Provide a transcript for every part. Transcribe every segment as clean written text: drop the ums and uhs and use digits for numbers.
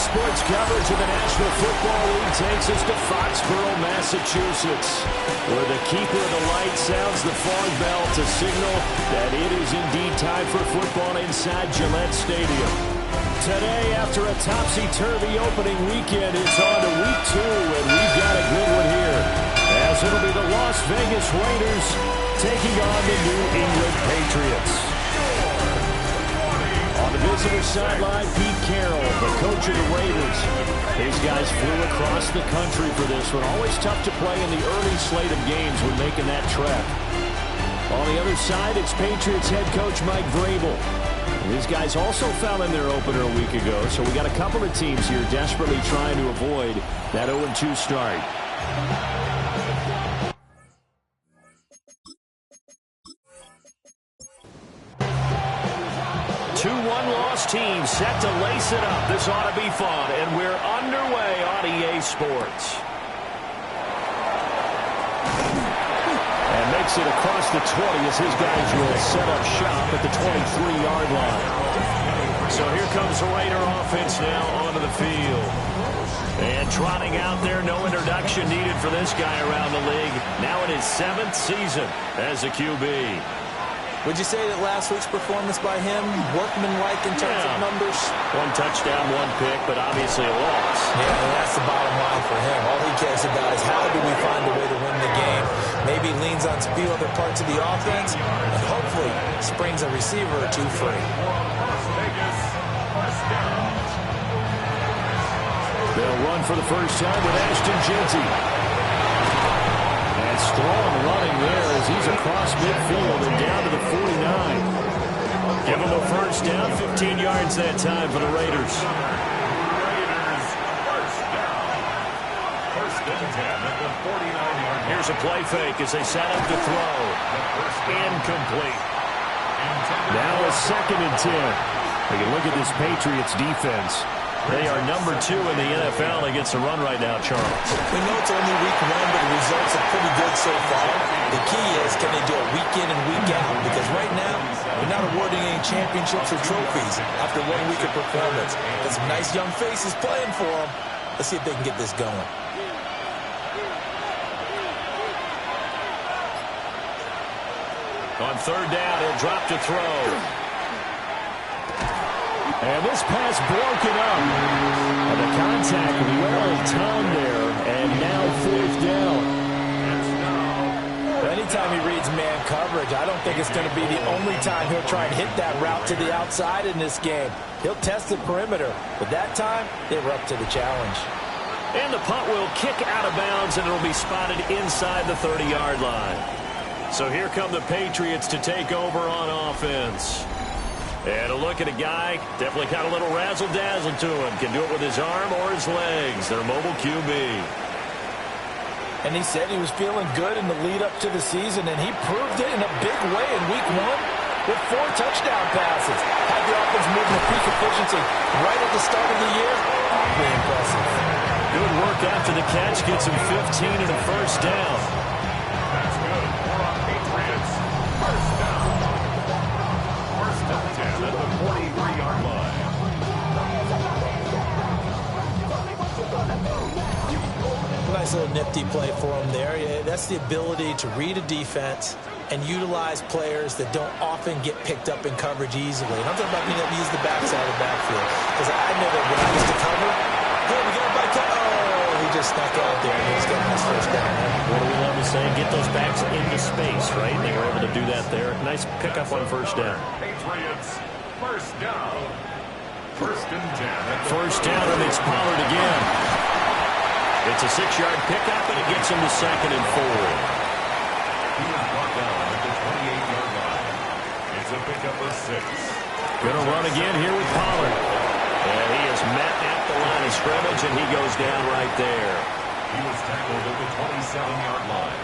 Sports coverage of the National Football League takes us to Foxborough, Massachusetts, where the keeper of the light sounds the fog bell to signal that it is indeed time for football inside Gillette Stadium. Today, after a topsy-turvy opening weekend, it's on to week 2, and we've got a good one here, as it'll be the Las Vegas Raiders taking on the New England Patriots. On the visitor sideline, Pete Carroll, the coach of the Raiders. These guys flew across the country for this one. Always tough to play in the early slate of games when making that trek. On the other side, it's Patriots head coach Mike Vrabel. These guys also found in their opener a week ago, so we got a couple of teams here desperately trying to avoid that 0-2 start. 2-1 loss team set to lace it up. This ought to be fun, and we're underway on EA Sports. And makes it across the 20 as his guys will set up shop at the 23-yard line. So here comes the Raider offense now onto the field. And trotting out there, no introduction needed for this guy around the league. Now in his 7th season as a QB. Would you say that last week's performance by him, workmanlike in terms of numbers? 1 touchdown, 1 pick, but obviously a loss. Yeah, that's the bottom line for him. All he cares about is how do we find a way to win the game. Maybe leans on a few other parts of the offense, and hopefully springs a receiver or two free. They'll run for the first time with Ashton Jeanty. And strong running there as he's across midfield and down to the 49. Give him a first down, 15 yards that time for the Raiders. Here's a play fake as they set up to throw. Incomplete. Now a 2nd and 10. We can look at this Patriots defense. They are number 2 in the NFL against the run right now, Charles. We know it's only week 1, but the results are pretty good so far. The key is, can they do it week in and week out? Because right now, we're not awarding any championships or trophies after 1 week of performance. Got some nice young faces playing for them. Let's see if they can get this going. On 3rd down, he'll drop to throw. And this pass broken up. And the contact well timed there. And now 4th down. Anytime he reads man coverage, I don't think it's going to be the only time he'll try and hit that route to the outside in this game. He'll test the perimeter. But that time, they were up to the challenge. And the punt will kick out of bounds, and it'll be spotted inside the 30-yard line. So here come the Patriots to take over on offense. And a look at a guy, definitely got a little razzle-dazzle to him. Can do it with his arm or his legs. Their mobile QB. And he said he was feeling good in the lead-up to the season, and he proved it in a big way in week 1 with 4 touchdown passes. Had the offense moving at peak efficiency right at the start of the year. Pretty impressive. Good work after the catch. Gets him 15 and a first down. That's good. We're on Patriots. First down. First and 10 at the 43-yard line. Nice little nifty play for him there. Yeah, that's the ability to read a defense and utilize players that don't often get picked up in coverage easily. And I'm talking about being able to use the backside of the backfield. Because I know that when I used to cover, hey, we got a back cut. Oh, he just snuck out there and he's getting his first down. What do we love to say? Get those backs into space, right? They were able to do that there. Nice pickup on first down. Patriots, first down. First and 10. First down, and it's Pollard again. It's a 6-yard pickup, and it gets him to 2nd and 4. He was brought down at the 28-yard line. It's a pickup of 6. Gonna run again here with Pollard. And he is met at the line of scrimmage, and he goes down right there. He was tackled at the 27-yard line.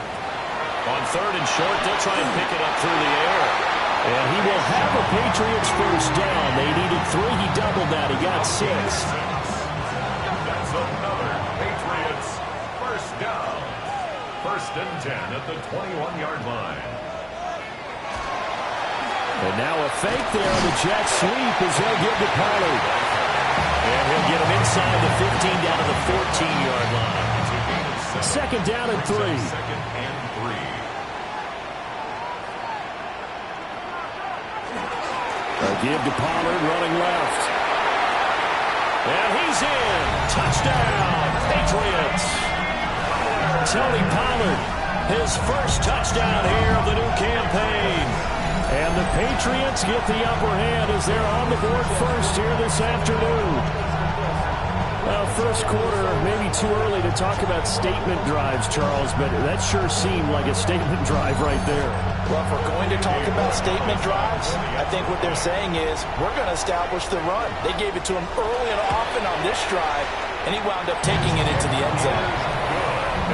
On 3rd and short, they'll try and pick it up through the air. And he will have a Patriots first down. They needed 3. He doubled that. He got 6. That's another Patriots first down. First and 10 at the 21-yard line. And now a fake there on the jet sweep as they'll give to Pollard. And he'll get him inside the 15 down to the 14-yard line. Second down and 3. Second and 3. A give to Pollard running left. And he's in. Touchdown, Patriots. Tony Pollard, his first touchdown here of the new campaign. And the Patriots get the upper hand as they're on the board first here this afternoon. Well, first quarter, maybe too early to talk about statement drives, Charles, but that sure seemed like a statement drive right there. Well, if we're going to talk about statement drives, I think what they're saying is we're going to establish the run. They gave it to him early and often on this drive, and he wound up taking it into the end zone.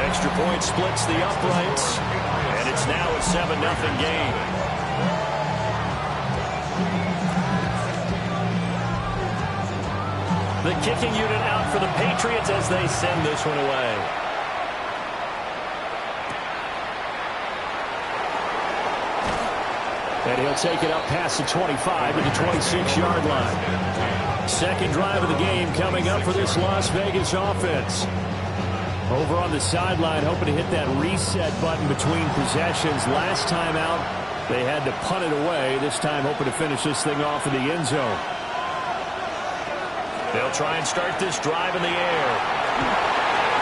Extra point splits the uprights, and it's now a 7-0 game. The kicking unit out for the Patriots as they send this one away. And he'll take it up past the 25 to the 26-yard line. Second drive of the game coming up for this Las Vegas offense. Over on the sideline, hoping to hit that reset button between possessions. Last time out, they had to punt it away. This time, hoping to finish this thing off in the end zone. They'll try and start this drive in the air.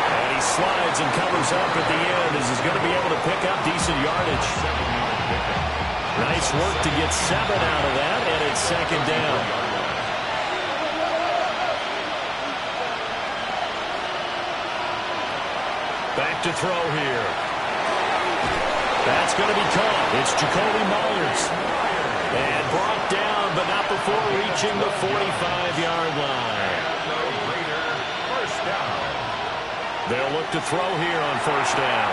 And he slides and covers up at the end as he's going to be able to pick up decent yardage. Nice work to get 7 out of that, and it's second down. Back to throw here. That's going to be caught. It's Jacoby Myers. And brought down, but not before reaching the 45-yard line. They'll look to throw here on first down.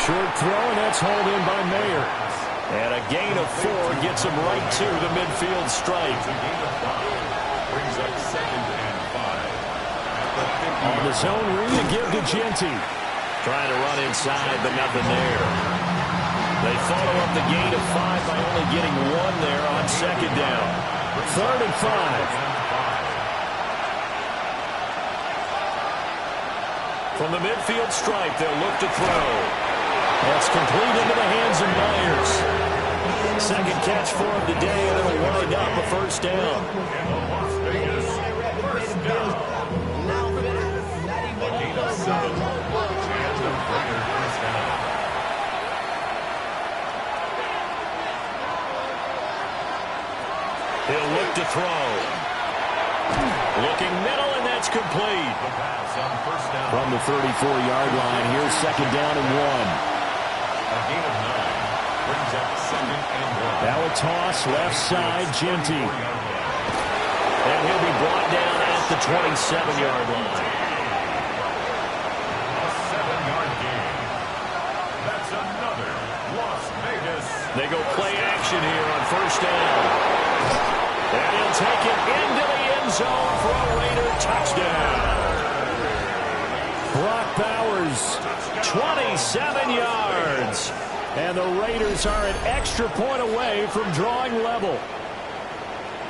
Short throw, and that's hauled in by Mayer. And a gain of 4 gets him right to the midfield stripe. Brings up second and 5. On the zone read, a give to Genty. Trying to run inside, but nothing there. They follow up the gain of 5 by only getting 1 there on second down. Third and 5. From the midfield stripe, they'll look to throw. That's complete into the hands of Myers. Second catch for him today, and it'll wind up a first down. Las Vegas, first down. A gain of 7. And the Raiders first down. He'll look to throw. Looking middle, and that's complete. From the 34-yard line, here's second down and 1. A gain of 9. Brings up second and 1. Now a toss, left side, Genty. And he'll be brought down at the 27-yard line. A 7-yard gain. That's another Las Vegas. They go play action here on first down. And he'll take it into the end zone for a Raider touchdown. Brock Bowers, 27 yards. And the Raiders are an extra point away from drawing level.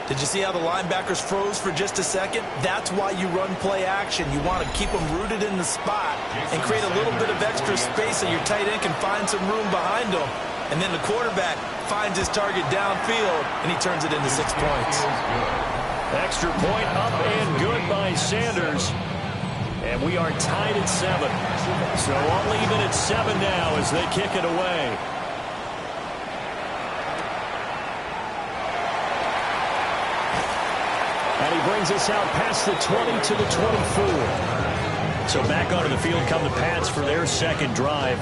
Did you see how the linebackers froze for just a second? That's why you run play action. You want to keep them rooted in the spot and create a little bit of extra space so your tight end can find some room behind them. And then the quarterback finds his target downfield, and he turns it into 6 points. Extra point up and good by Sanders. And we are tied at 7. So all even at 7 now as they kick it away. And he brings us out past the 20 to the 24. So back onto the field come the Pats for their second drive.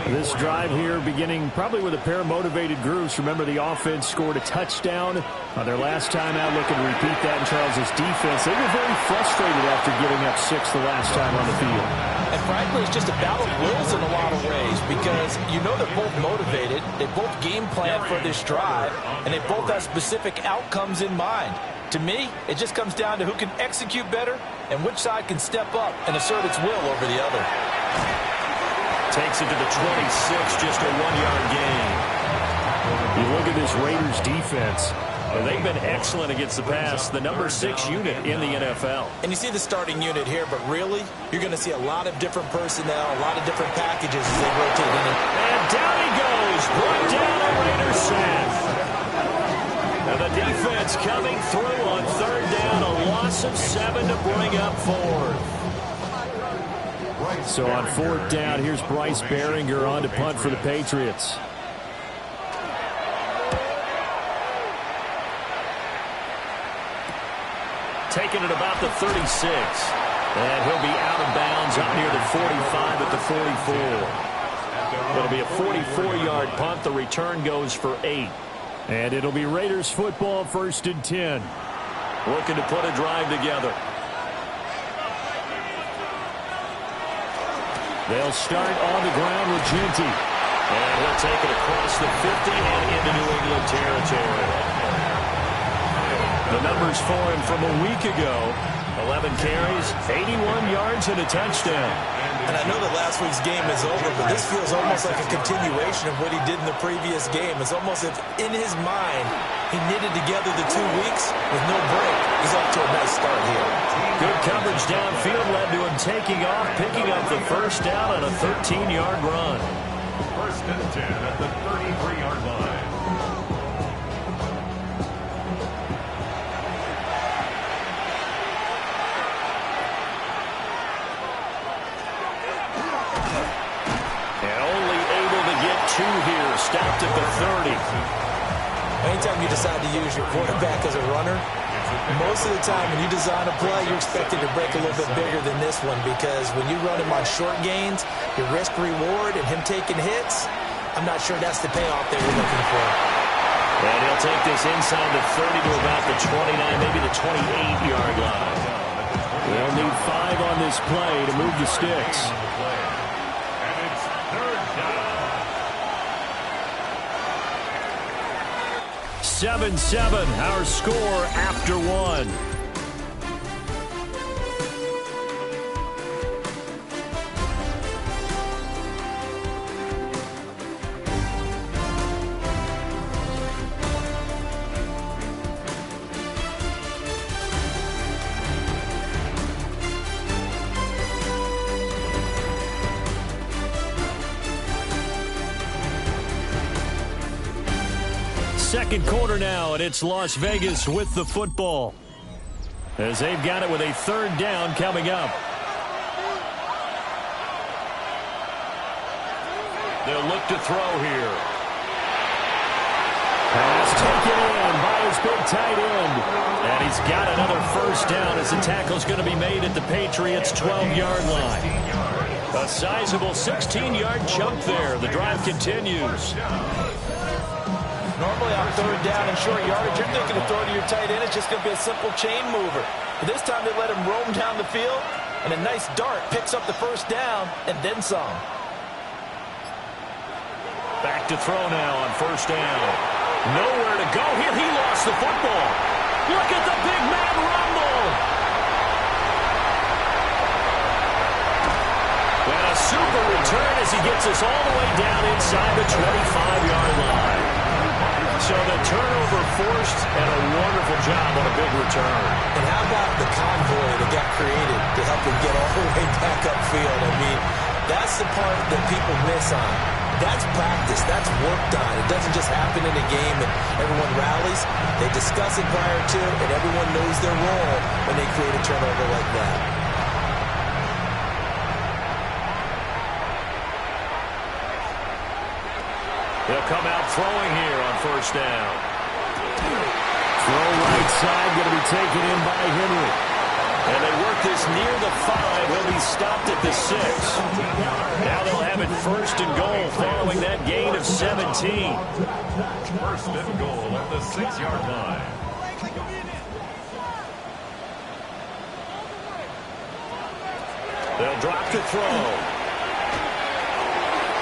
This drive here beginning probably with a pair of motivated grooves. Remember, the offense scored a touchdown on their last time out, looking to repeat that in Charles's defense. They were very frustrated after giving up 6 the last time on the field. And frankly, it's just a battle of wills in a lot of ways because you know they're both motivated. They both game plan for this drive, and they both have specific outcomes in mind. To me, it just comes down to who can execute better and which side can step up and assert its will over the other. Takes it to the 26, just a 1-yard gain. You look at this Raiders defense. Well, they've been excellent against the pass, the number 6 unit in the NFL. And you see the starting unit here, but really, you're going to see a lot of different personnel, a lot of different packages as they rotate in. And down he goes, brought down a Raider sack. And the defense coming through on 3rd down, a loss of 7 to bring up 4th. So on 4th down, here's Bryce Behringer on to punt for the Patriots. Taking it about the 36. And he'll be out of bounds up near the 45 at the 44. It'll be a 44-yard punt. The return goes for 8. And it'll be Raiders football, 1st and 10. Looking to put a drive together. They'll start on the ground with Ginty. And he'll take it across the 50 and into New England territory. The numbers for him from a week ago: 11 carries, 81 yards, and a touchdown. And I know that last week's game is over, but this feels almost like a continuation of what he did in the previous game. It's almost as if in his mind he knitted together the 2 weeks with no break. He's off to a nice start here. Good coverage downfield led to him taking off, picking up the 1st down on a 13-yard run. 1st and 10 at the 33-yard line. Here, stopped at the 30. Anytime you decide to use your quarterback as a runner, most of the time when you design a play, you're expected to break a little bit bigger than this one, because when you run him on short gains, your risk-reward and him taking hits, I'm not sure that's the payoff they were looking for. And he'll take this inside the 30 to about the 29, maybe the 28-yard line. They'll need 5 on this play to move the sticks. 7-7, our score after 1. Second quarter now, and it's Las Vegas with the football, as they've got it with a 3rd down coming up. They'll look to throw here. Pass taken in by his big tight end. And he's got another 1st down as the tackle's going to be made at the Patriots' 12-yard line. A sizable 16-yard chunk there. The drive continues. Normally on 3rd down and short yardage, you're thinking of throwing to your tight end. It's just going to be a simple chain mover. But this time they let him roam down the field, and a nice dart picks up the 1st down and then some. Back to throw now on 1st down. Nowhere to go here. He lost the football. Look at the big man rumble. And a super return as he gets us all the way down inside the 25-yard line. So the turnover forced, and a wonderful job on a big return. And how about the convoy that got created to help him get all the way back upfield? I mean, that's the part that people miss on. That's practice. That's work done. It doesn't just happen in a game and everyone rallies. They discuss it prior to, and everyone knows their role when they create a turnover like that. He'll come out throwing here on 1st down. Throw right side, going to be taken in by Henry. And they work this near the 5. He'll be stopped at the 6. Now they'll have it 1st and goal following that gain of 17. 1st and goal at the 6-yard line. They'll drop to throw.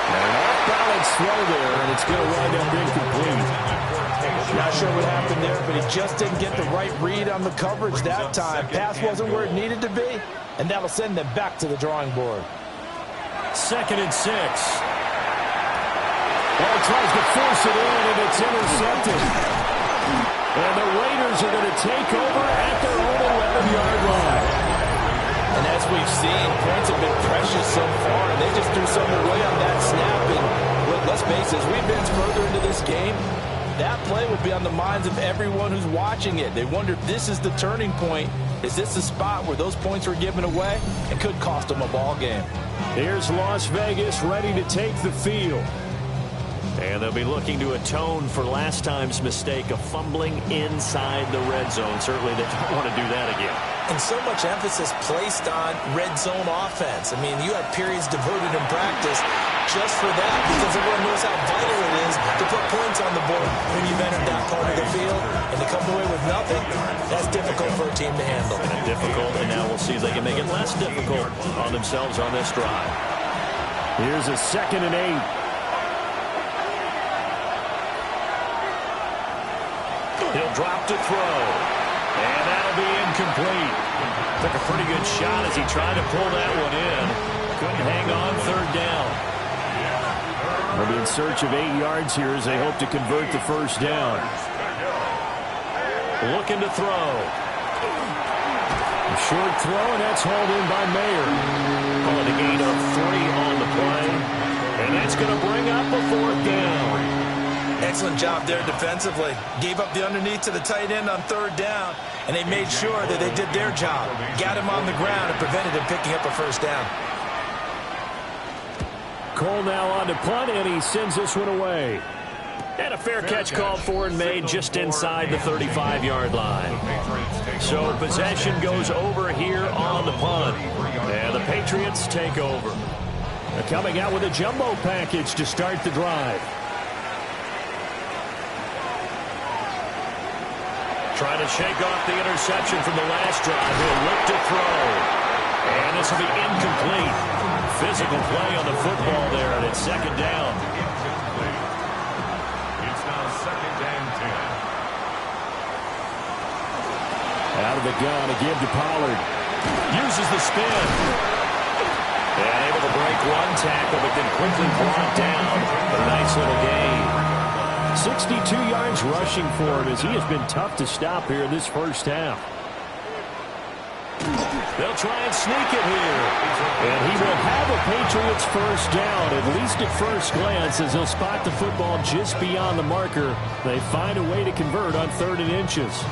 And off-balance throw there, and it's going to wind up incomplete. Not sure what happened there, but he just didn't get the right read on the coverage that time. Pass wasn't where it needed to be, and that'll send them back to the drawing board. 2nd and 6. Ball tries to force it in, and it's intercepted. And take over at their own 11-yard line. And as we've seen, points have been precious so far, and they just threw something away on that snap. And let's face it, as we advance further into this game, that play will be on the minds of everyone who's watching it. They wonder if this is the turning point. Is this the spot where those points were given away? It could cost them a ball game. Here's Las Vegas ready to take the field. And they'll be looking to atone for last time's mistake of fumbling inside the red zone. Certainly they don't want to do that again. And so much emphasis placed on red zone offense. I mean, you have periods devoted in practice just for that, because everyone knows how vital it is to put points on the board when you've entered that part of the field. And to come away with nothing, that's difficult for a team to handle. And difficult, and now we'll see if they can make it less difficult on themselves on this drive. Here's a 2nd and 8. He'll drop to throw. And that'll be incomplete. Took a pretty good shot as he tried to pull that one in. Couldn't hang on 3rd down. They'll be in search of 8 yards here as they hope to convert the 1st down. Looking to throw. A short throw, and that's hauled in by Mayer. Calling a gain of 3 on the play. And that's going to bring up a 4th down. Excellent job there defensively. Gave up the underneath to the tight end on 3rd down, and they made sure that they did their job. Got him on the ground and prevented him picking up a 1st down. Cole now on to punt, and he sends this one away. And a fair catch called for and made just inside the 35-yard line. So possession goes over here on the punt. And the Patriots take over. They're coming out with a jumbo package to start the drive. Trying to shake off the interception from the last drive. He'll look to throw. And this will be incomplete. Physical play on the football there, and it's 2nd down. It's now 2nd and 10. Out of the gun, a give to Pollard. Uses the spin. And able to break one tackle, but then quickly brought down. A nice little gain. 62 yards rushing for him as he has been tough to stop here in this 1st half. They'll try and sneak it here. And he will have a Patriots 1st down, at least at first glance, as he'll spot the football just beyond the marker. They find a way to convert on 3rd and inches.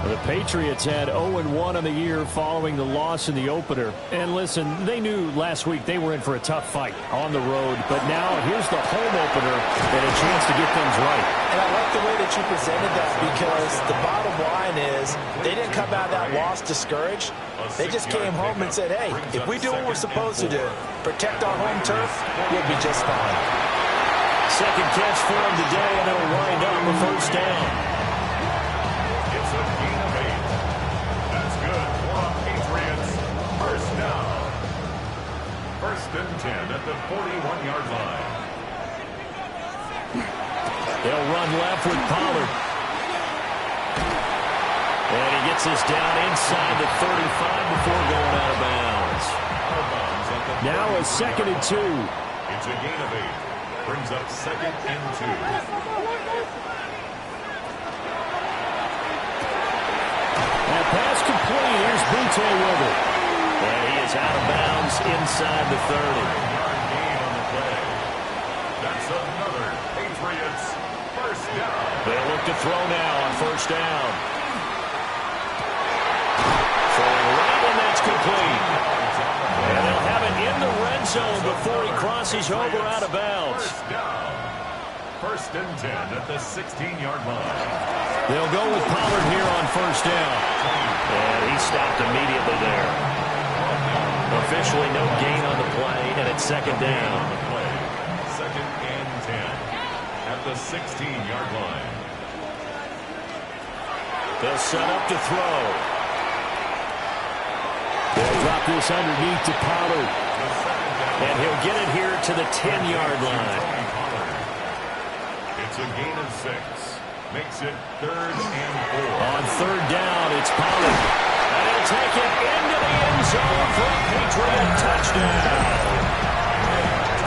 The Patriots had 0-1 on the year following the loss in the opener. And listen, they knew last week they were in for a tough fight on the road. But now here's the home opener and a chance to get things right. And I like the way that you presented that, because the bottom line is they didn't come out of that loss discouraged. They just came home and said, hey, if we do what we're supposed to do, protect our home turf, we'll be just fine. 2nd catch for him today, and it'll wind up a 1st down. It's a gain of 8. That's good for a Patriots 1st down. 1st and 10 at the 41-yard line. They'll run left with Pollard. And he gets this down inside the 35 before going out of bounds. Now a 2nd and 2. It's a gain of 8. Brings up 2nd and 2. That pass complete. Here's Butte with it. And he is out of bounds inside the 30. Yard gain on the play. That's another Patriots 1st down. They'll look to throw now on 1st down. Throwing right, and that's complete. And they'll have it in the red zone before he crosses over out of bounds. 1st down. 1st and 10 at the 16-yard line. They'll go with Pollard here on 1st down. And he stopped immediately there. Officially no gain on the play, and it's 2nd down. 2nd and 10 at the 16-yard line. They'll set up to throw. They'll drop this underneath to Pollard. And he'll get it here to the 10-yard line. It's a gain of 6. Makes it 3rd and 4. On 3rd down, it's Pollard. And he'll take it into the end zone for a Patriot touchdown.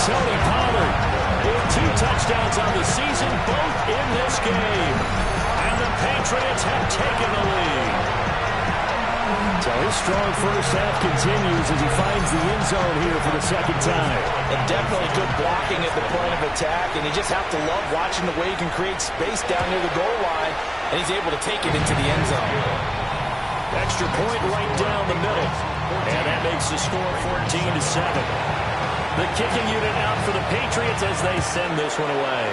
Tony Pollard with 2 touchdowns on the season, both in this game. And the Patriots have taken the lead. So his strong first half continues as he finds the end zone here for the second time. And definitely good blocking at the point of attack, and you just have to love watching the way he can create space down near the goal line, and he's able to take it into the end zone. Extra point right down the middle, and that makes the score 14-7. The kicking unit out for the Patriots as they send this one away.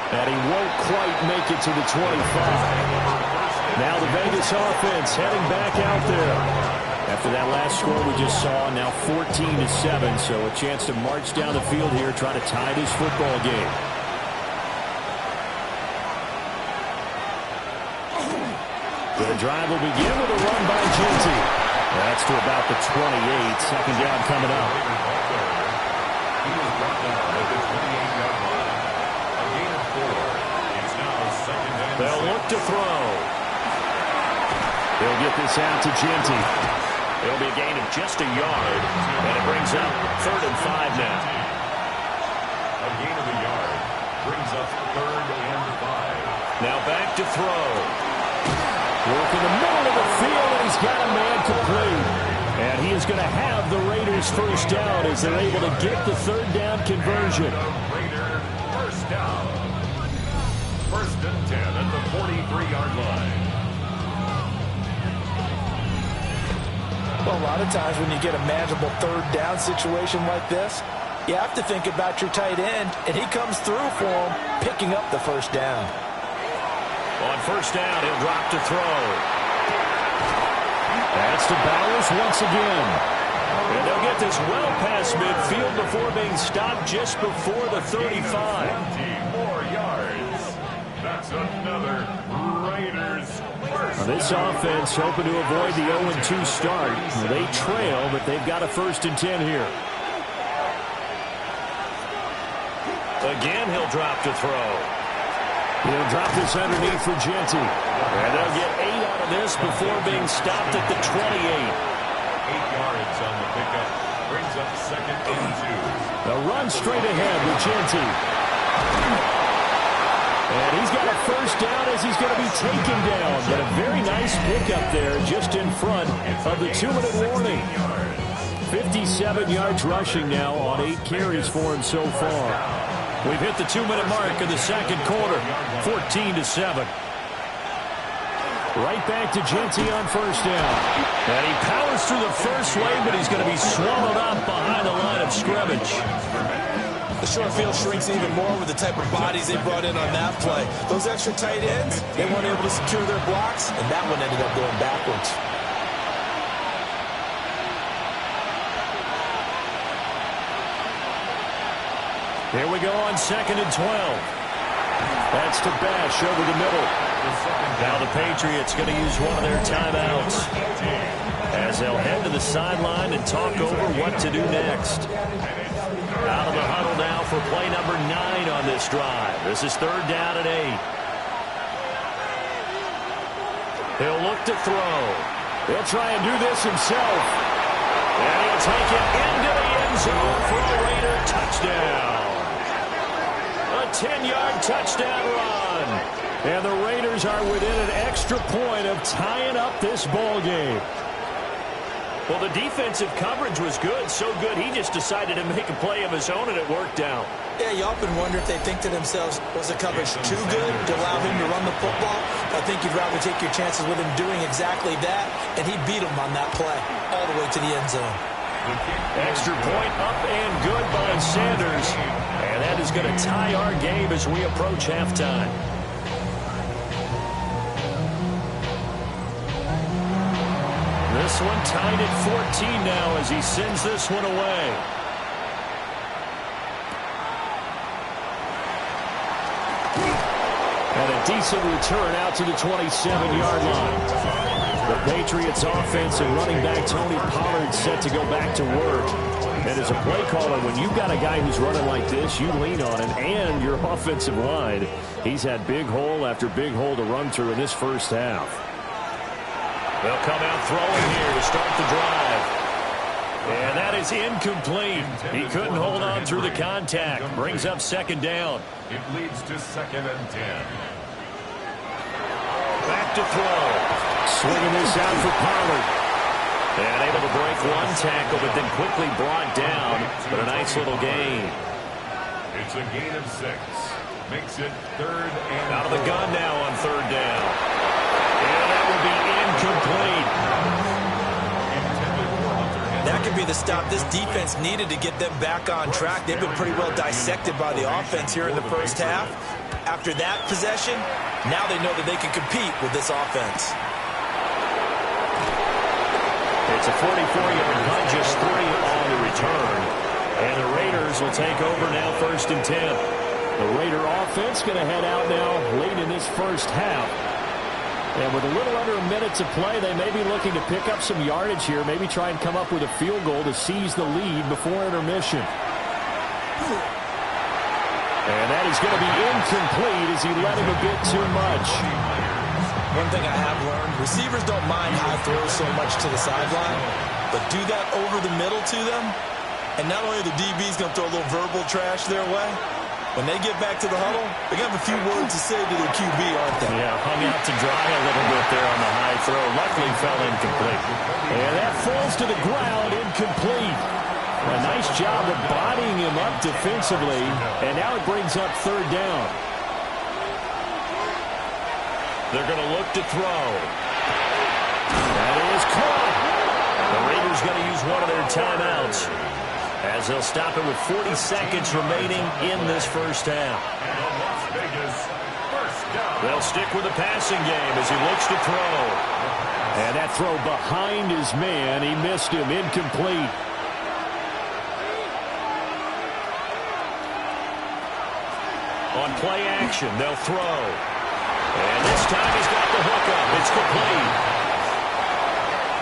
And he won't quite make it to the 25. Now the Vegas offense heading back out there. After that last score we just saw, now 14-7, so a chance to march down the field here, try to tie this football game. The drive will begin with a run by Genty. That's to about the 28. Second down coming up. He was brought down at the 28-yard line. A gain of 4. It's now second and They'll 6. look to throw. They'll get this out to Genty. It'll be a gain of just a yard, and it brings up 3rd and 5 now. A gain of a yard brings up 3rd and 5. Now back to throw. Work in the middle of the field, and he's got a man complete. And he is going to have the Raiders first down as they're able to get the 3rd down conversion. The Raider first down. 1st and 10 at the 43-yard line. Well, a lot of times when you get a manageable 3rd down situation like this, you have to think about your tight end, and he comes through for him, picking up the first down. On first down, he'll drop to throw. That's to Bowers once again. And they'll get this well past midfield before being stopped just before the 35. 20 more yards. That's another Raiders first. This offense hoping to avoid the 0-2 start. They trail, but they've got a 1st and 10 here. Again, he'll drop to throw. He'll drop this underneath for Genty. And they'll get 8 out of this before being stopped at the 28. 8 yards on the pickup. Brings up 2nd and 2. The run straight ahead with Genty. And he's got a first down as he's going to be taken down. But a very nice pickup there just in front of the 2-minute warning. 57 yards rushing now on 8 carries for him so far. We've hit the 2-minute mark of the second quarter, 14-7. Right back to Genty on first down. And he powers through the first wave, but he's going to be swallowed up behind the line of scrimmage. The short field shrinks even more with the type of bodies they brought in on that play. Those extra tight ends, they weren't able to secure their blocks, and that one ended up going backwards. Here we go on 2nd and 12. That's to Bash over the middle. Now the Patriots going to use one of their timeouts as they'll head to the sideline and talk over what to do next. Out of the huddle now for play number 9 on this drive. This is 3rd down and 8. He'll look to throw. He'll try and do this himself. And he'll take it into the end zone for a Raider touchdown. A 10-yard touchdown run. And the Raiders are within an extra point of tying up this ball game. Well, the defensive coverage was good, so good he just decided to make a play of his own, and it worked out. Yeah, you often wonder if they think to themselves, was the coverage too good to allow him to run the football? I think you'd rather take your chances with him doing exactly that, and he beat him on that play all the way to the end zone. Extra point up and good by Sanders. And that is going to tie our game as we approach halftime. This one tied at 14 now as he sends this one away. And a decent return out to the 27-yard line. The Patriots offense and running back Tony Pollard set to go back to work. And as a play caller, when you've got a guy who's running like this, you lean on him and your offensive line. He's had big hole after big hole to run through in this first half. They'll come out throwing here to start the drive. And that is incomplete. He couldn't hold on through the contact. Brings up second down. It leads to 2nd and 10. Back to throw. Swinging this out for Pollard. And able to break one tackle, but then quickly brought down. But a nice little gain. It's a gain of 6. Makes it 3rd and out of the gun now on 3rd down. And that will be incomplete. That could be the stop this defense needed to get them back on track. They've been pretty well dissected by the offense here in the first half. After that possession, now they know that they can compete with this offense. It's a 44-yard punt, just 3 on the return. And the Raiders will take over now 1st and 10. The Raider offense going to head out now late in this first half. And with a little under a minute to play, they may be looking to pick up some yardage here, maybe try and come up with a field goal to seize the lead before intermission. And that is going to be incomplete as he led him a bit too much. One thing I have learned, receivers don't mind high throws so much to the sideline, but do that over the middle to them, and not only are the DBs going to throw a little verbal trash their way, when they get back to the huddle, they got a few words to say to their QB, aren't they? Yeah, hung out to dry a little bit there on the high throw. Luckily fell incomplete. And that falls to the ground, incomplete. A nice job of bodying him up defensively, and now it brings up 3rd down. They're going to look to throw. That is caught. The Raiders going to use one of their timeouts as they'll stop it with 40 seconds remaining in this first half. They'll stick with the passing game as he looks to throw. And that throw behind his man. He missed him. Incomplete. On play action, they'll throw. And this time he's got the hook up. It's complete.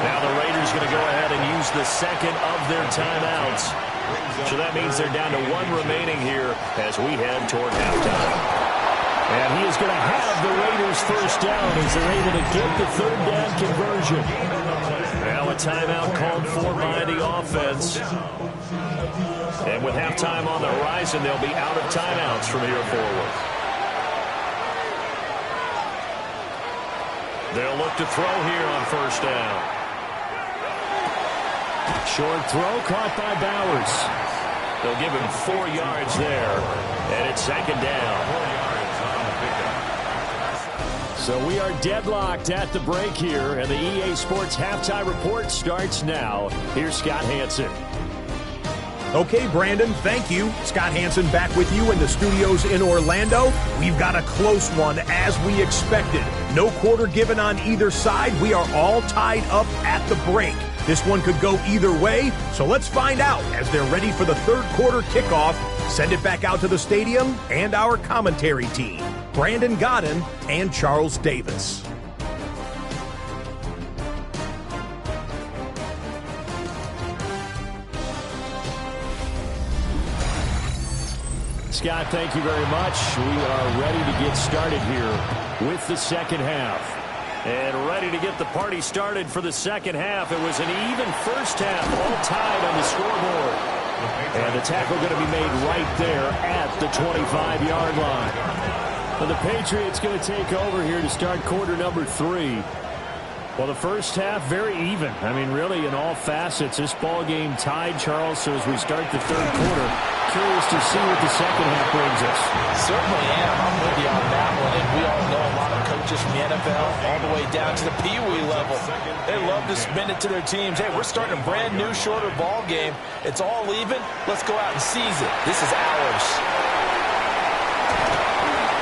Now the Raiders going to go ahead and use the second of their timeouts. So that means they're down to 1 remaining here as we head toward halftime. And he is going to have the Raiders first down as they're able to get the 3rd down conversion. Now a timeout called for by the offense. And with halftime on the horizon, they'll be out of timeouts from here forward. They'll look to throw here on 1st down. Short throw caught by Bowers. They'll give him 4 yards there, and it's 2nd down. So we are deadlocked at the break here, and the EA Sports Halftime Report starts now. Here's Scott Hanson. Okay, Brandon, thank you. Scott Hanson back with you in the studios in Orlando. We've got a close one, as we expected. No quarter given on either side. We are all tied up at the break. This one could go either way, so let's find out as they're ready for the 3rd quarter kickoff. Send it back out to the stadium and our commentary team, Brandon Godden and Charles Davis. Scott, thank you very much. We are ready to get started here with the second half. And ready to get the party started for the second half. It was an even first half, all tied on the scoreboard. And the tackle going to be made right there at the 25-yard line. And the Patriots going to take over here to start quarter number 3. Well, the first half, very even. I mean, really, in all facets, this ball game tied, Charles. So as we start the 3rd quarter, curious to see what the second half brings us. Certainly am. I'm with you on that one. And we all know a lot of coaches from the NFL all the way down to the Pee-wee level. They love to spin it to their teams. Hey, we're starting a brand new, shorter ball game. It's all even. Let's go out and seize it. This is ours.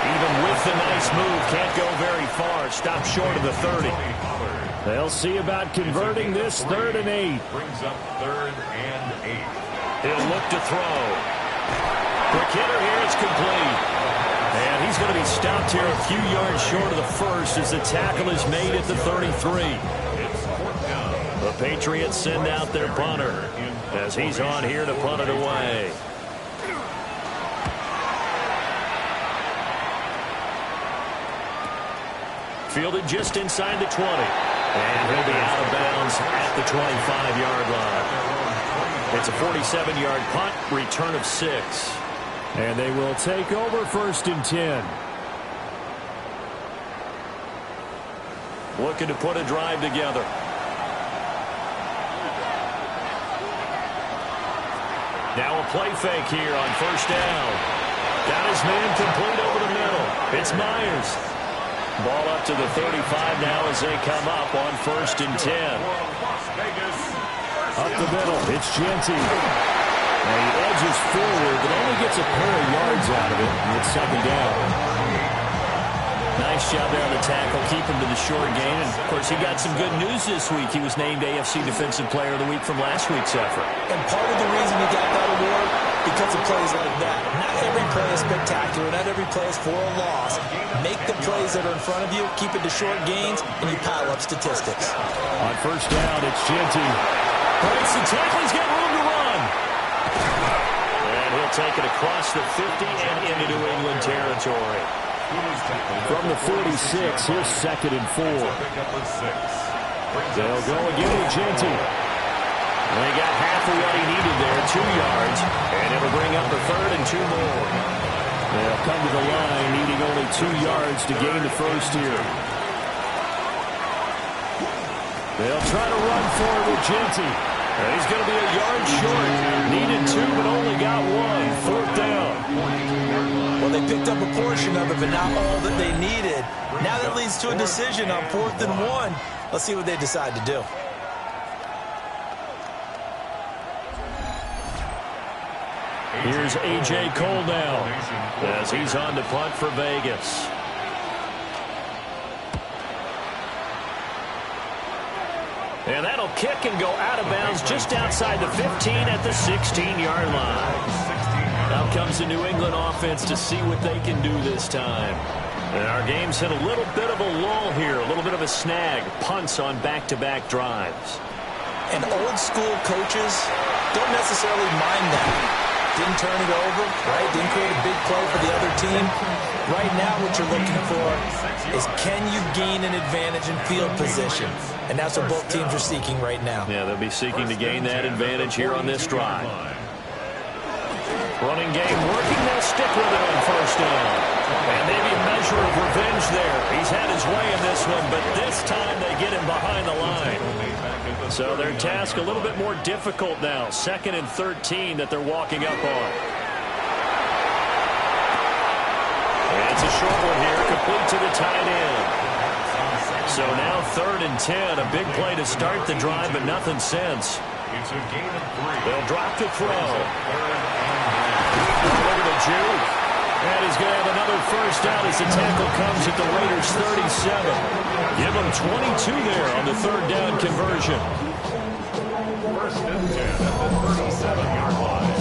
Even with the nice move, can't go very far. Stop short of the 30. They'll see about converting this 3rd and 8. Brings up 3rd and 8. He'll look to throw. Quick hitter here, it's complete. And he's going to be stopped here a few yards short of the first as the tackle is made at the 33. The Patriots send out their punter as he's on here to punt it away. Fielded just inside the 20. And he'll be out of bounds at the 25-yard line. It's a 47-yard punt, return of 6. And they will take over 1st and 10. Looking to put a drive together. Now a play fake here on 1st down. Got his man complete over the middle. It's Myers. Ball up to the 35 now as they come up on 1st and 10. Up the middle, it's Genty. And he edges forward, but only gets a pair of yards out of it. And it's 2nd down. Nice job there on the tackle, keep him to the short gain. And, of course, he got some good news this week. He was named AFC Defensive Player of the Week from last week's effort. And part of the reason he got that award, because of plays like that. Not every play is spectacular. Not every play is for a loss. Make the plays that are in front of you, keep it to short gains, and you pile up statistics. On 1st down, it's Genty. Breaks the tackle. He's got room to run. And he'll take it across the 50 and into New England territory. From the 46, here's 2nd and 4. They'll go again with Genty. They got half of what he needed there, 2 yards. And it'll bring up a 3rd and 2 more. They'll come to the line, needing only 2 yards to gain the 1st here. They'll try to run for it with Genty. And he's going to be a yard short. Needed 2, but only got 1. 4th down. Well, they picked up a portion of it, but not all that they needed. Now that leads to a decision on 4th and 1. Let's see what they decide to do. Here's A.J. Cole now as he's on to punt for Vegas. And that'll kick and go out of bounds just outside the 15 at the 16-yard line. Now comes the New England offense to see what they can do this time. And our game's hit a little bit of a lull here, a little bit of a snag. Punts on back-to-back drives. And old-school coaches don't necessarily mind that. Didn't turn it over, right? Didn't create a big play for the other team. Right now what you're looking for is can you gain an advantage in field position? And that's what both teams are seeking right now. Yeah, they'll be seeking to gain that advantage here on this drive. Running game working. They'll stick with it on 1st down. And maybe a measure of revenge there. He's had his way in this one, but this time they get him behind the line. So their task a little bit more difficult now. 2nd and 13 that they're walking up on. And it's a short one here, complete to the tight end. So now 3rd and 10, a big play to start the drive, but nothing since. It's a gain of 3. They'll drop the throw. Over the juke. And he's going to have another 1st down as the tackle comes at the Raiders' 37. Give them 22 there on the 3rd down conversion. 1st and 10 at the 37-yard line.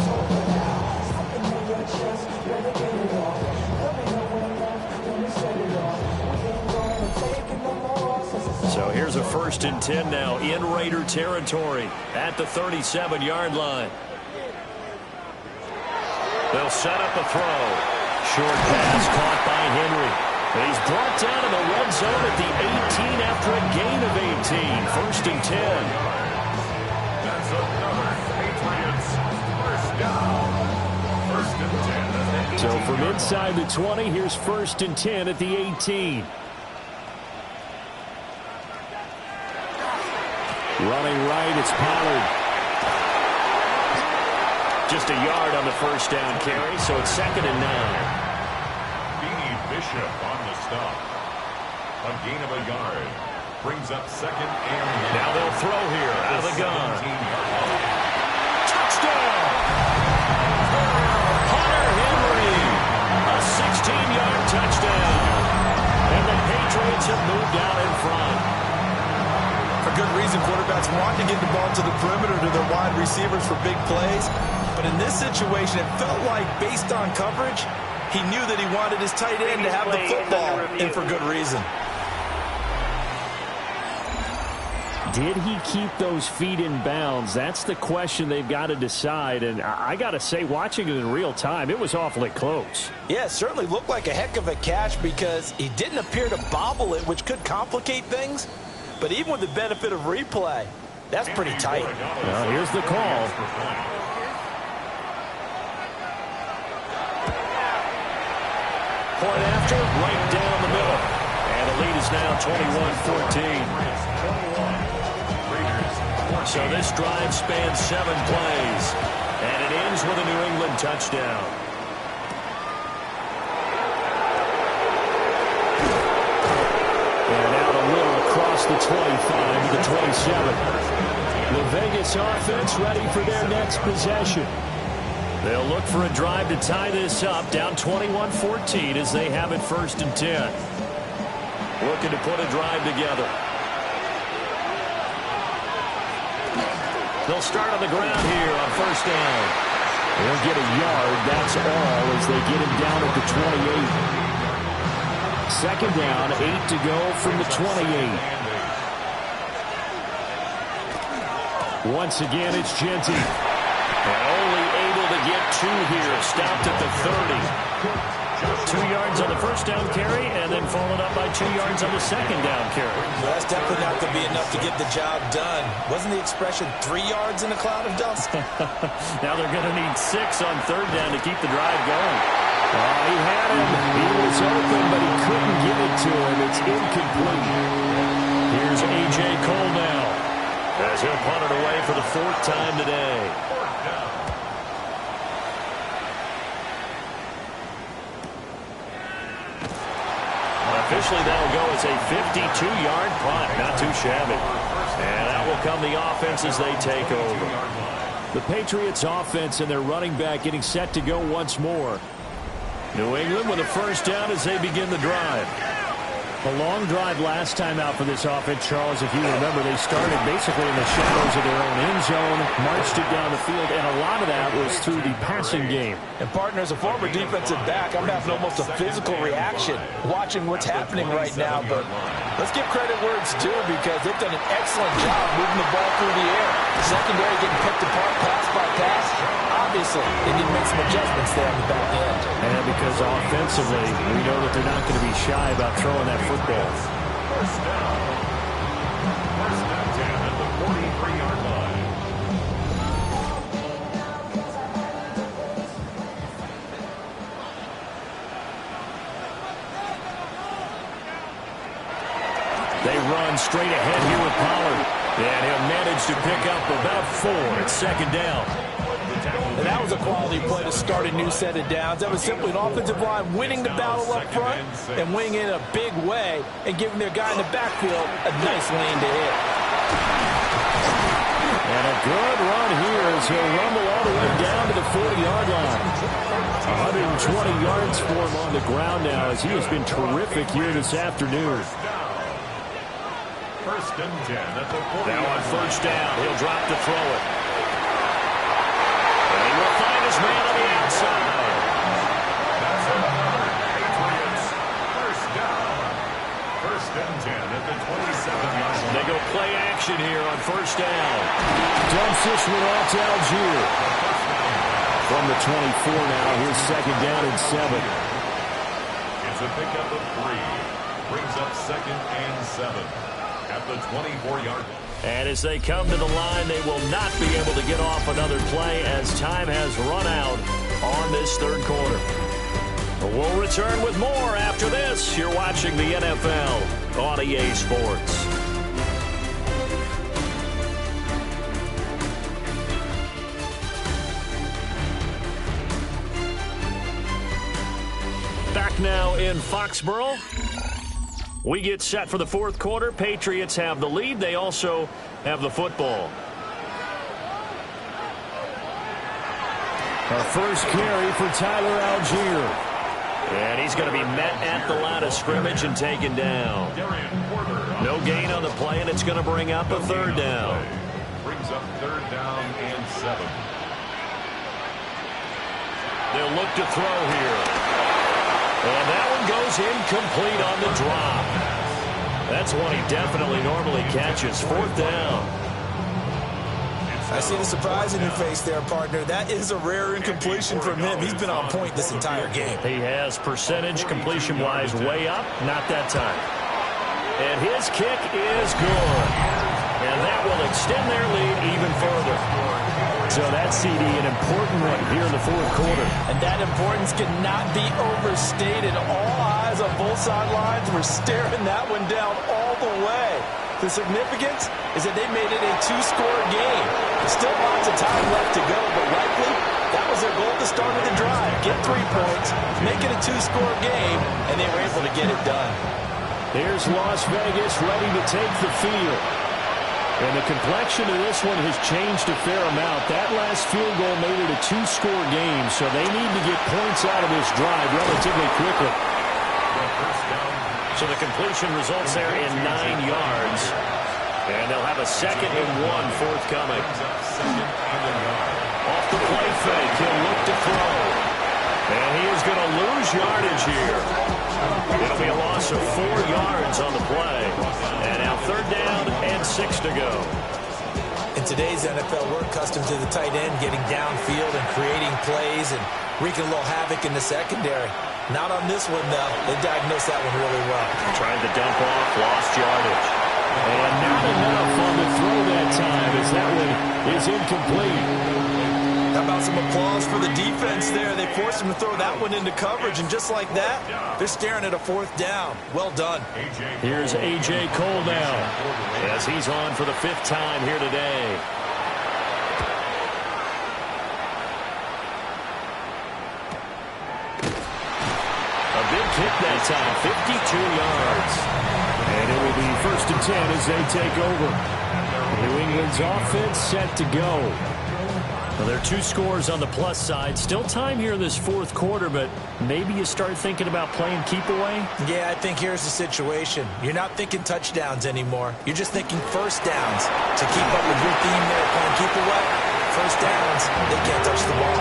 So here's a 1st and 10 now in Raider territory at the 37-yard line. They'll set up a throw. Short pass caught by Henry. He's brought down in the red zone at the 18 after a gain of 18. 1st and 10. That's another Patriots 1st down. 1st and 10. So from inside the 20, here's 1st and 10 at the 18. Running right, it's Pollard. Just a yard on the 1st down carry, so it's 2nd and 9. Bishop on the stop. A gain of a yard. Brings up 2nd and 1. Now they'll throw here out of the gun. Touchdown! Hunter Henry. A 16-yard touchdown. And the Patriots have moved out in front. For good reason, quarterbacks want to get the ball to the perimeter to their wide receivers for big plays. But in this situation, it felt like, based on coverage, he knew that he wanted his tight end to have the football, and for good reason. Did he keep those feet in bounds? That's the question they've got to decide. And I got to say, watching it in real time, it was awfully close. Yeah, it certainly looked like a heck of a catch because he didn't appear to bobble it, which could complicate things. But even with the benefit of replay, That's pretty tight. Well, here's the call. Point after, right down the middle. And the lead is now 21-14. So this drive spans 7 plays. And it ends with a New England touchdown. And out a little across the 25 to the 27. The Vegas offense ready for their next possession. They'll look for a drive to tie this up, down 21-14 as they have it 1st and 10. Looking to put a drive together. They'll start on the ground here on 1st down. They'll get a yard, that's all, as they get him down at the 28. 2nd down, 8 to go from the 28. Once again, it's Genty. And only able to get 2 here. Stopped at the 30. 2 yards on the 1st down carry, and then followed up by 2 yards on the 2nd down carry. Well, that's definitely not going to be enough to get the job done. Wasn't the expression 3 yards in a cloud of dust? Now they're going to need 6 on 3rd down to keep the drive going. He had him. He was open, but he couldn't get it to him. It's incomplete. Here's A.J. Cole now, as he'll punt it away for the 4th time today. Officially, that'll go as a 52-yard punt. Not too shabby. And out will come the offense as they take over. The Patriots offense and their running back getting set to go once more. New England with a 1st down as they begin the drive. A long drive last time out for this offense, Charles. If you remember, they started basically in the shadows of their own end zone, marched it down the field, and a lot of that was through the passing game. And, partner, as a former defensive back, I'm having almost a physical reaction watching what's happening right now. But let's give credit where it's due, because they've done an excellent job moving the ball through the air. Secondary getting picked apart pass by pass. Obviously, they need to make some adjustments there on the back end. And because offensively, we know that they're not going to be shy about throwing that football. 1st down. 1st and 10 at the 43-yard line. They run straight ahead here with Pollard. And he'll manage to pick up about 4 at 2nd down. And that was a quality play to start a new set of downs. That was simply an offensive line winning the battle up front and winning it in a big way and giving their guy in the backfield a nice lane to hit. And a good run here as he'll rumble all the way down to the 40-yard line. 120 yards for him on the ground now, as he has been terrific here this afternoon. 1st and 10 at the 40. Now on 1st down, he'll drop to throw it. And he will find his man on the outside. That's another Patriots 1st down. 1st and 10 at the 27-yard line. They go play action here on 1st down. Dumps this one off to Algier. From the 24 now, here's 2nd down and 7. It's a pickup of 3. Brings up 2nd and 7. At the 24-yard line. And as they come to the line, they will not be able to get off another play as time has run out on this 3rd quarter. We'll return with more after this. You're watching the NFL on EA Sports. Back now in Foxborough. We get set for the 4th quarter. Patriots have the lead. They also have the football. Our first carry for Tyler Algier. And he's going to be met at the line of scrimmage and taken down. No gain on the play, and it's going to bring up a 3rd down. Brings up 3rd down and 7. They'll look to throw here. And that one goes incomplete on the drop. That's one he definitely normally catches. 4th down. I see the surprise in your face there, partner. That is a rare incompletion from him. He's been on point this entire game. He has percentage completion-wise way up. Not that time. And his kick is good. And that will extend their lead even further. So that CD, an important one here in the fourth quarter. And that importance cannot be overstated. All eyes on both sidelines were staring that one down all the way. The significance is that they made it a two-score game. There's still lots of time left to go, but likely that was their goal at the start of the drive. Get 3 points, make it a two-score game, and they were able to get it done. Here's Las Vegas ready to take the field. And the complexion of this one has changed a fair amount. That last field goal made it a two-score game, so they need to get points out of this drive relatively quickly. So the completion results there in 9 yards. And they'll have a 2nd and 1 forthcoming. Off the play fake, he'll look to throw. And he is going to lose yardage here. It'll be a loss of 4 yards on the play. And now 3rd down and 6 to go. In today's NFL, we're accustomed to the tight end getting downfield and creating plays and wreaking a little havoc in the secondary. Not on this one, though. They diagnosed that one really well. Tried to dump off, lost yardage. And not enough on the throw that time as that one is incomplete. How about some applause for the defense there? They forced him to throw that one into coverage, and just like that, they're staring at a 4th down. Well done. Here's A.J. Cole now as he's on for the 5th time here today. A big kick that time, 52 yards. And it will be 1st and 10 as they take over. New England's offense set to go. Well, there are 2 scores on the plus side. Still time here in this 4th quarter, but maybe you start thinking about playing keep away? Yeah, I think here's the situation. You're not thinking touchdowns anymore. You're just thinking 1st downs. To keep up with your theme there, playing keep away, 1st downs, they can't touch the ball.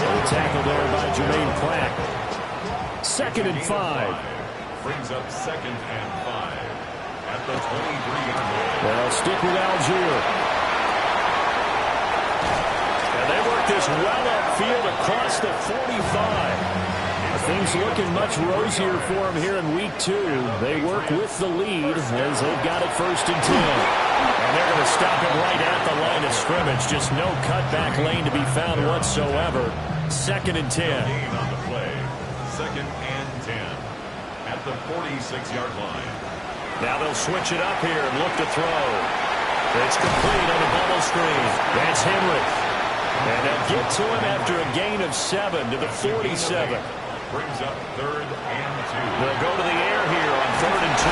The tackle there by Jermaine Pratt. 2nd and 5. Brings up 2nd and 5 at the 23-yard line. Well, stick with Algier. And they work this well upfield across the 45. Things looking much rosier for them here in week 2. They work with the lead as they've got it 1st and 10. And they're going to stop it right at the line of scrimmage. Just no cutback lane to be found whatsoever. 2nd and 10. On the play. 2nd and 10 at the 46-yard line. Now they'll switch it up here and look to throw. It's complete on the bubble screen. That's Henry. And they'll get to him after a gain of 7 to the 47. Brings up 3rd and 2. They'll go to the air here on 3rd and 2.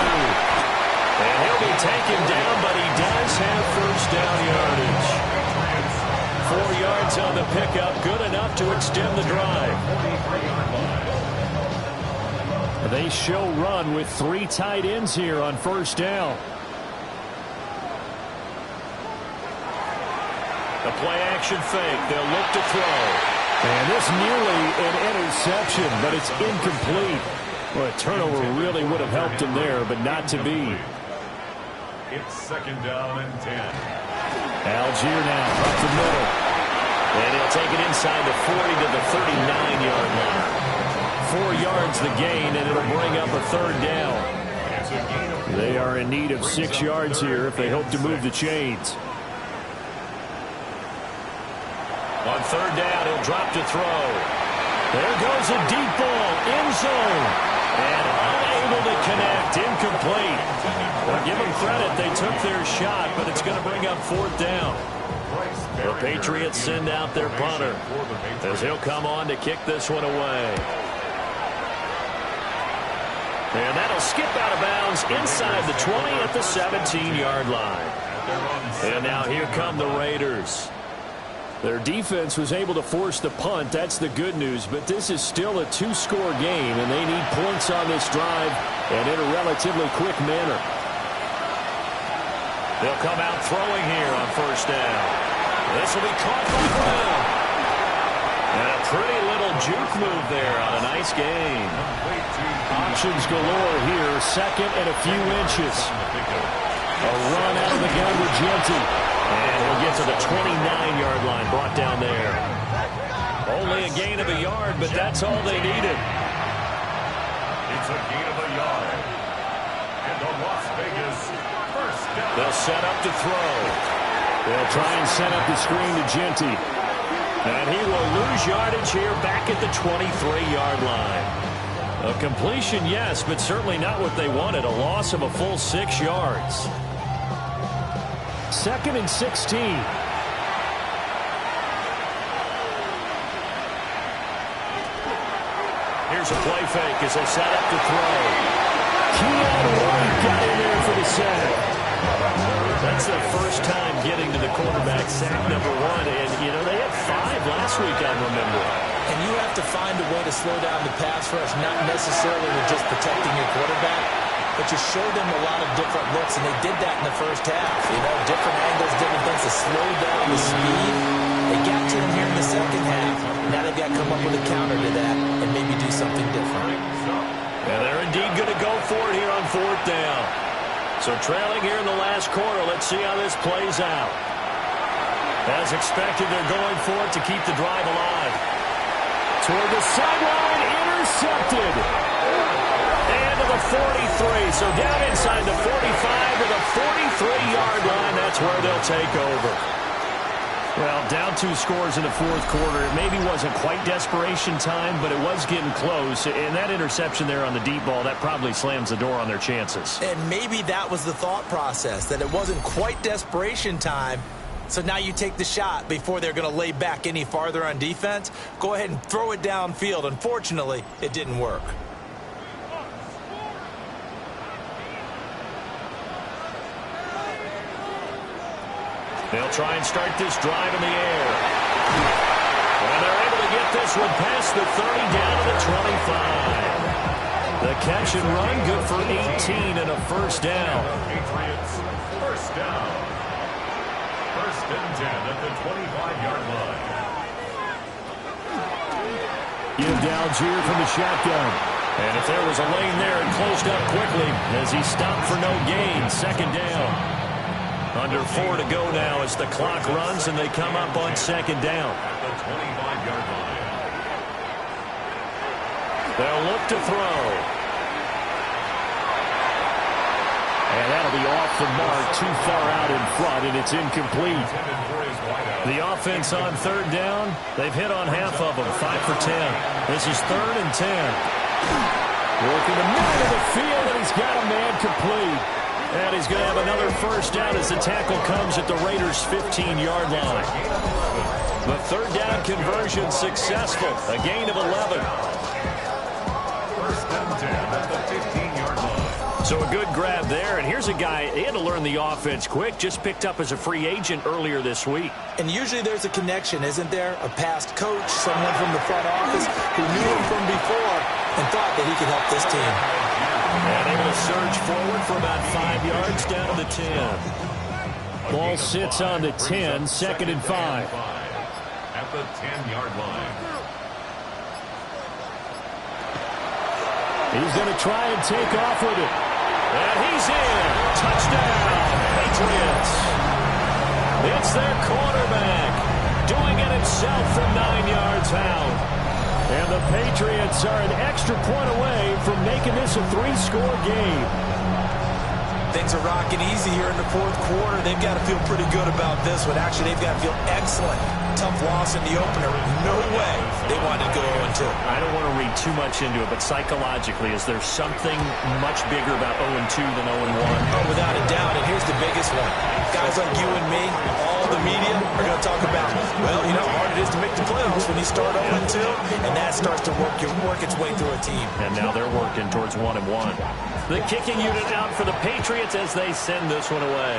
And he'll be taken down, but he does have 1st down yardage. 4 yards on the pickup, good enough to extend the drive. They show run with 3 tight ends here on 1st down. The play-action fake. They'll look to throw. And this nearly an interception, but it's incomplete. Well, a turnover really would have helped him there, but not to be. It's 2nd down and 10. Algier now up the middle. And he'll take it inside the 40 to the 39-yard line. 4 yards the gain, and it'll bring up a 3rd down. They are in need of 6 yards here if they hope to move the chains. On 3rd down, he'll drop to throw. There goes a deep ball, end zone. And unable to connect, incomplete. Well, give them credit, they took their shot, but it's going to bring up 4th down. The Patriots send out their punter as he'll come on to kick this one away. And that'll skip out of bounds inside the 20 at the 17-yard line. And now here come the Raiders. Their defense was able to force the punt. That's the good news. But this is still a 2-score game, and they need points on this drive and in a relatively quick manner. They'll come out throwing here on 1st down. This will be caught by Brown. And a pretty little juke move there on a nice game. Options galore here. 2nd and a few inches. A run out of the gun with Genty. And he'll get to the 29-yard line, brought down there. Only a gain of a yard, but that's all they needed. It's a gain of a yard. And the Las Vegas They'll set up to throw. They'll try and set up the screen to Genty. And he will lose yardage here back at the 23-yard line. A completion, yes, but certainly not what they wanted. A loss of a full 6 yards. 2nd and 16. Here's a play fake as they set up to throw. Keon White got in there for the sack. That's their first time getting to the quarterback, sack number 1. And, you know, they had 5 last week, I remember. And you have to find a way to slow down the pass rush, not necessarily with just protecting your quarterback, but you show them a lot of different looks, and they did that in the first half. You know, different angles, different things to slow down the speed. They got to them here in the second half. Now they've got to come up with a counter to that and maybe do something different. And they're indeed going to go for it here on 4th down. So trailing here in the last quarter, let's see how this plays out. As expected, they're going for it to keep the drive alive. Toward the sideline, intercepted. And to the 43. So down inside the 45 to the 43-yard line. That's where they'll take over. Well, down 2 scores in the 4th quarter. It maybe wasn't quite desperation time, but it was getting close. And that interception there on the deep ball, that probably slams the door on their chances. And maybe that was the thought process, that it wasn't quite desperation time. So now you take the shot before they're going to lay back any farther on defense. Go ahead and throw it downfield. Unfortunately, it didn't work. They'll try and start this drive in the air. And they're able to get this one past the 30 down to the 25. The catch and run good for 18 and a first down. Patriots, first down. 1st and 10 at the 25-yard line. Give downs here from the shotgun. And if there was a lane there, it closed up quickly as he stopped for no gain. 2nd down. Under 4 to go now as the clock runs and they come up on 2nd down. At the 25-yard line. They'll look to throw. And that'll be off the mark, too far out in front, and it's incomplete. The offense on 3rd down, they've hit on half of them, 5 for 10. This is 3rd and 10. Working the middle of the field, and he's got a man complete. And he's going to have another first down as the tackle comes at the Raiders' 15-yard line. The 3rd down conversion successful, a gain of 11. 1st and 10 at the 15-yard line. So a good grab there, and here's a guy, he had to learn the offense quick, just picked up as a free agent earlier this week. And usually there's a connection, isn't there? A past coach, someone from the front office who knew him from before and thought that he could help this team. And able to surge forward for about 5 yards down to the 10. Ball sits on the 10, 2nd and 5. At the 10-yard line. He's going to try and take off with it. And he's in. Touchdown, Patriots. It's their quarterback doing it himself from 9 yards out. And the Patriots are an extra point away from making this a 3-score game. Things are rocking easy here in the 4th quarter. They've got to feel pretty good about this one. Actually, they've got to feel excellent. Tough loss in the opener. No way they wanted to go 0-2. I don't want to read too much into it, but psychologically, is there something much bigger about 0-2 than 0-1? Oh, without a doubt. And here's the biggest one. Guys like you and me, all the media are going to talk about, well, you know how hard it is to make the playoffs when you start 0-2, and that starts to work its way through a team. And now they're working towards 1-1. The kicking unit out for the Patriots as they send this one away.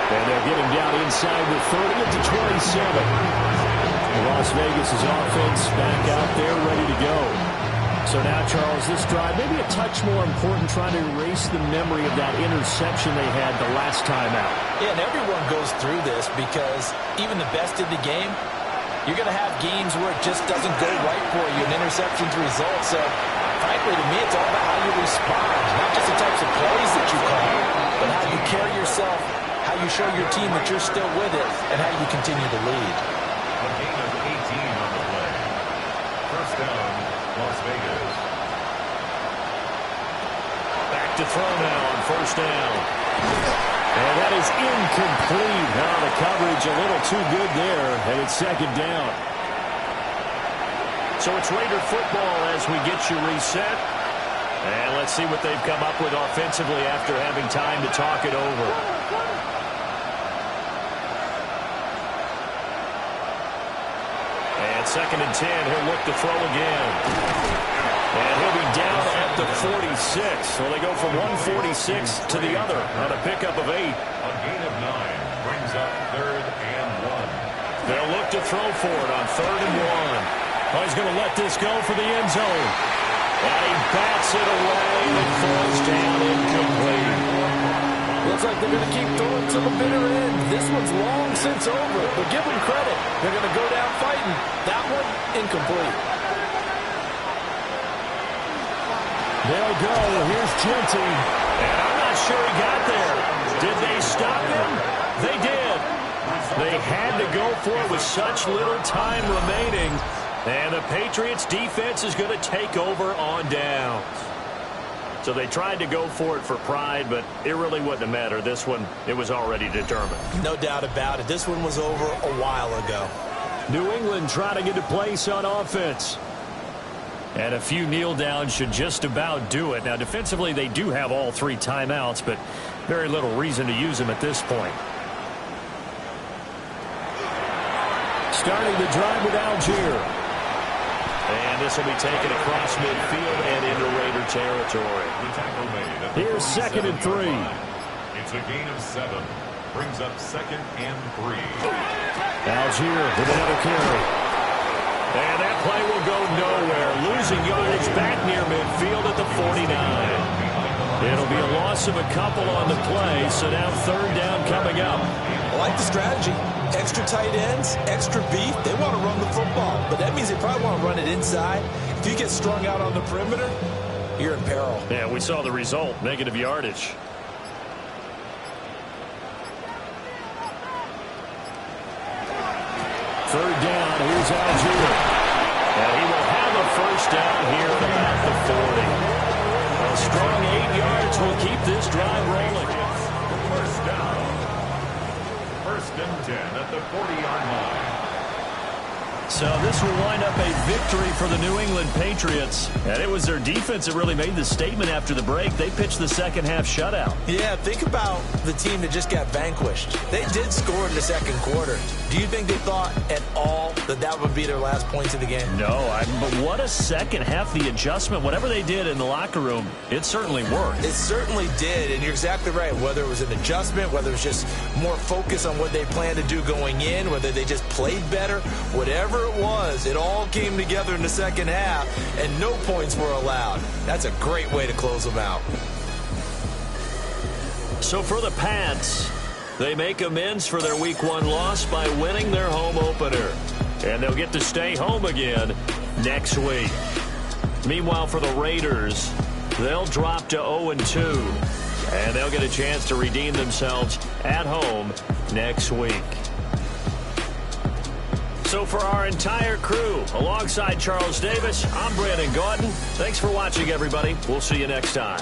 And they'll get him down inside the 30 at the 27. Las Vegas' offense back out there ready to go. So now, Charles, this drive maybe a touch more important, trying to erase the memory of that interception they had the last time out. Yeah, and everyone goes through this because even the best in the game, you're going to have games where it just doesn't go right for you, and interceptions result. So, frankly, to me, it's all about how you respond, not just the types of plays that you call, but how you carry yourself, how you show your team that you're still with it, and how you continue to lead. A gain of 18 on the play. First down, Las Vegas. to throw now on first down. And that is incomplete. Now the coverage a little too good there, and it's second down. So it's Raider football as we get you reset. And let's see what they've come up with offensively after having time to talk it over. And 2nd and 10, he'll look to throw again. And he'll be down at the 46. So they go from 146 to the other on a pickup of 8. A gain of 9 brings up 3rd and 1. They'll look to throw for it on 3rd and 1. Oh, he's going to let this go for the end zone. And he bats it away and throws down incomplete. Looks like they're going to keep throwing to the bitter end. This one's long since over, but give them credit. They're going to go down fighting. That one, incomplete. They'll go. Here's Genty. And I'm not sure he got there. Did they stop him? They did. They had to go for it with such little time remaining. And the Patriots defense is going to take over on downs. So they tried to go for it for pride, but it really wouldn't have mattered. This one, it was already determined. No doubt about it. This one was over a while ago. New England trying to get a place on offense. And a few kneel downs should just about do it. Now, defensively, they do have all 3 timeouts, but very little reason to use them at this point. Starting the drive with Algier. And this will be taken across midfield and into Raider territory. Here's 2nd and 3. It's a gain of 7. Brings up 2nd and 3. Algier with another carry. And that play will go nowhere. Losing yardage back near midfield at the 49. It'll be a loss of a couple on the play, so now 3rd down coming up. I like the strategy. Extra tight ends, extra beef. They want to run the football, but that means they probably want to run it inside. If you get strung out on the perimeter, you're in peril. Yeah, we saw the result, negative yardage. Third down, here's Algier. And he will have a first down here at about the 40. A strong 8 yards will keep this drive rolling. First down. 1st and 10 at the 40-yard line. So this will wind up a victory for the New England Patriots. And it was their defense that really made the statement after the break. They pitched the second-half shutout. Yeah, think about the team that just got vanquished. They did score in the 2nd quarter. Do you think they thought at all that that would be their last points of the game? No, but what a second half. The adjustment, whatever they did in the locker room, it certainly worked. It certainly did, and you're exactly right. Whether it was an adjustment, whether it was just more focus on what they planned to do going in, whether they just played better, whatever it was, it all came together in the 2nd half, and no points were allowed. That's a great way to close them out. So for the Pats, they make amends for their Week 1 loss by winning their home opener. And they'll get to stay home again next week. Meanwhile, for the Raiders, they'll drop to 0-2. And they'll get a chance to redeem themselves at home next week. So for our entire crew, alongside Charles Davis, I'm Brandon Gaudin. Thanks for watching, everybody. We'll see you next time.